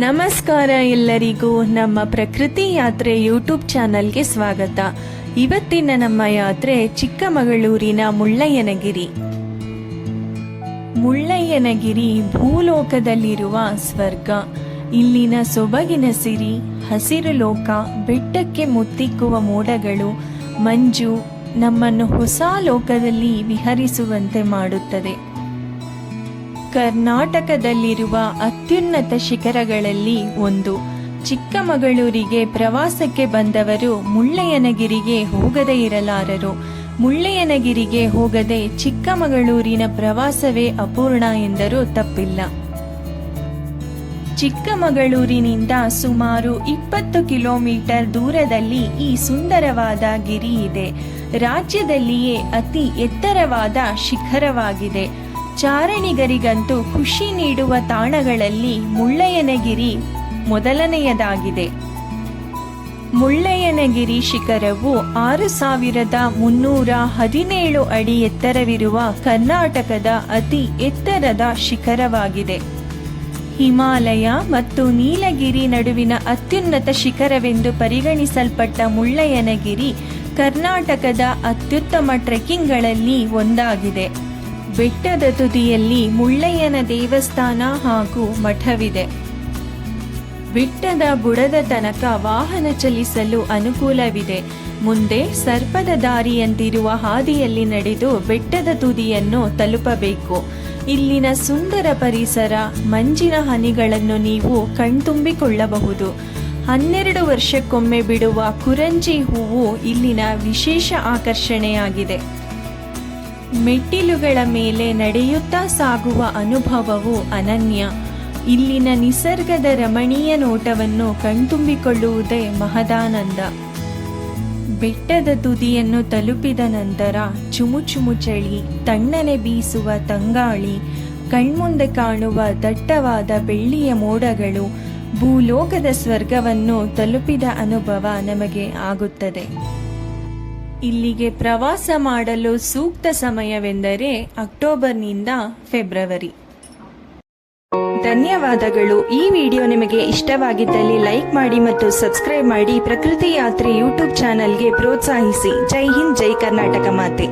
ನಮಸ್ಕಾರ ಎಲ್ಲರಿಗೂ. ನಮ್ಮ ಪ್ರಕೃತಿ ಯಾತ್ರೆ ಯೂಟ್ಯೂಬ್ ಚಾನಲ್ಗೆ ಸ್ವಾಗತ. ಇವತ್ತಿನ ನಮ್ಮ ಯಾತ್ರೆ ಚಿಕ್ಕಮಗಳೂರಿನ ಮುಳ್ಳಯ್ಯನಗಿರಿ. ಮುಳ್ಳಯ್ಯನಗಿರಿ ಭೂಲೋಕದಲ್ಲಿರುವ ಸ್ವರ್ಗ. ಇಲ್ಲಿನ ಸೊಬಗಿನ ಸಿರಿ, ಹಸಿರು ಲೋಕ, ಬೆಟ್ಟಕ್ಕೆ ಮುತ್ತಿಕ್ಕುವ ಮೋಡಗಳು, ಮಂಜು ನಮ್ಮನ್ನು ಹೊಸ ಲೋಕದಲ್ಲಿ ವಿಹರಿಸುವಂತೆ ಮಾಡುತ್ತದೆ. ಕರ್ನಾಟಕದಲ್ಲಿರುವ ಅತ್ಯುನ್ನತ ಶಿಖರಗಳಲ್ಲಿ ಒಂದು. ಚಿಕ್ಕಮಗಳೂರಿಗೆ ಪ್ರವಾಸಕ್ಕೆ ಬಂದವರು ಮುಳ್ಳಯ್ಯನಗಿರಿಗೆ ಹೋಗದೇ ಇರಲಾರರು. ಮುಳ್ಳಯ್ಯನಗಿರಿಗೆ ಹೋಗದೆ ಚಿಕ್ಕಮಗಳೂರಿನ ಪ್ರವಾಸವೇ ಅಪೂರ್ಣ ಎಂದರೂ ತಪ್ಪಿಲ್ಲ. ಚಿಕ್ಕಮಗಳೂರಿನಿಂದ ಸುಮಾರು 20 ಕಿಲೋಮೀಟರ್ ದೂರದಲ್ಲಿ ಈ ಸುಂದರವಾದ ಗಿರಿ ಇದೆ. ರಾಜ್ಯದಲ್ಲಿಯೇ ಅತಿ ಎತ್ತರವಾದ ಶಿಖರವಾಗಿದೆ. ಚಾರಣಿಗರಿಗಂತೂ ಖುಷಿ ನೀಡುವ ತಾಣಗಳಲ್ಲಿ ಮುಳ್ಳಯ್ಯನಗಿರಿ ಮೊದಲನೆಯದಾಗಿದೆ. ಮುಳ್ಳಯ್ಯನಗಿರಿ ಶಿಖರವು 6317 ಅಡಿ ಎತ್ತರವಿರುವ ಕರ್ನಾಟಕದ ಅತಿ ಎತ್ತರದ ಶಿಖರವಾಗಿದೆ. ಹಿಮಾಲಯ ಮತ್ತು ನೀಲಗಿರಿ ನಡುವಿನ ಅತ್ಯುನ್ನತ ಶಿಖರವೆಂದು ಪರಿಗಣಿಸಲ್ಪಟ್ಟ ಮುಳ್ಳಯ್ಯನಗಿರಿ ಕರ್ನಾಟಕದ ಅತ್ಯುತ್ತಮ ಟ್ರೆಕ್ಕಿಂಗ್ಗಳಲ್ಲಿ ಒಂದಾಗಿದೆ. ಬೆಟ್ಟದ ತುದಿಯಲ್ಲಿ ಮುಳ್ಳಯ್ಯನ ದೇವಸ್ಥಾನ ಹಾಗೂ ಮಠವಿದೆ. ಬೆಟ್ಟದ ಬುಡದ ತನಕ ವಾಹನ ಚಲಿಸಲು ಅನುಕೂಲವಿದೆ. ಮುಂದೆ ಸರ್ಪದ ದಾರಿಯಂತಿರುವ ಹಾದಿಯಲ್ಲಿ ನಡೆದು ಬೆಟ್ಟದ ತುದಿಯನ್ನು ತಲುಪಬೇಕು. ಇಲ್ಲಿನ ಸುಂದರ ಪರಿಸರ, ಮಂಜಿನ ಹನಿಗಳನ್ನು ನೀವು ಕಣ್ತುಂಬಿಕೊಳ್ಳಬಹುದು. 12 ವರ್ಷಕ್ಕೊಮ್ಮೆ ಬಿಡುವ ಕುರಂಜಿ ಹೂವು ಇಲ್ಲಿನ ವಿಶೇಷ ಆಕರ್ಷಣೆಯಾಗಿದೆ. ಮೆಟ್ಟಿಲುಗಳ ಮೇಲೆ ನಡೆಯುತ್ತಾ ಸಾಗುವ ಅನುಭವವು ಅನನ್ಯ. ಇಲ್ಲಿನ ನಿಸರ್ಗದ ರಮಣೀಯ ನೋಟವನ್ನು ಕಣ್ತುಂಬಿಕೊಳ್ಳುವುದೇ ಮಹದಾನಂದ. ಬೆಟ್ಟದ ತುದಿಯನ್ನು ತಲುಪಿದ ನಂತರ ಚುಮು ಚಳಿ, ತಣ್ಣನೆ ಬೀಸುವ ತಂಗಾಳಿ, ಕಣ್ಮುಂದೆ ಕಾಣುವ ದಟ್ಟವಾದ ಬೆಳ್ಳಿಯ ಮೋಡಗಳು, ಭೂಲೋಕದ ಸ್ವರ್ಗವನ್ನು ತಲುಪಿದ ಅನುಭವ ನಮಗೆ ಆಗುತ್ತದೆ. ಇಲ್ಲಿಗೆ ಪ್ರವಾಸ ಮಾಡಲು ಸೂಕ್ತ ಸಮಯವೆಂದರೆ ಅಕ್ಟೋಬರ್ನಿಂದ ಫೆಬ್ರವರಿ. ಧನ್ಯವಾದಗಳು. ಈ ವಿಡಿಯೋ ನಿಮಗೆ ಇಷ್ಟವಾಗಿದ್ದಲ್ಲಿ ಲೈಕ್ ಮಾಡಿ ಮತ್ತು ಸಬ್ಸ್ಕ್ರೈಬ್ ಮಾಡಿ. ಪ್ರಕೃತಿ ಯಾತ್ರೆ ಯೂಟ್ಯೂಬ್ ಚಾನಲ್ಗೆ ಪ್ರೋತ್ಸಾಹಿಸಿ. ಜೈ ಹಿಂದ್, ಜೈ ಕರ್ನಾಟಕ ಮಾತೆ.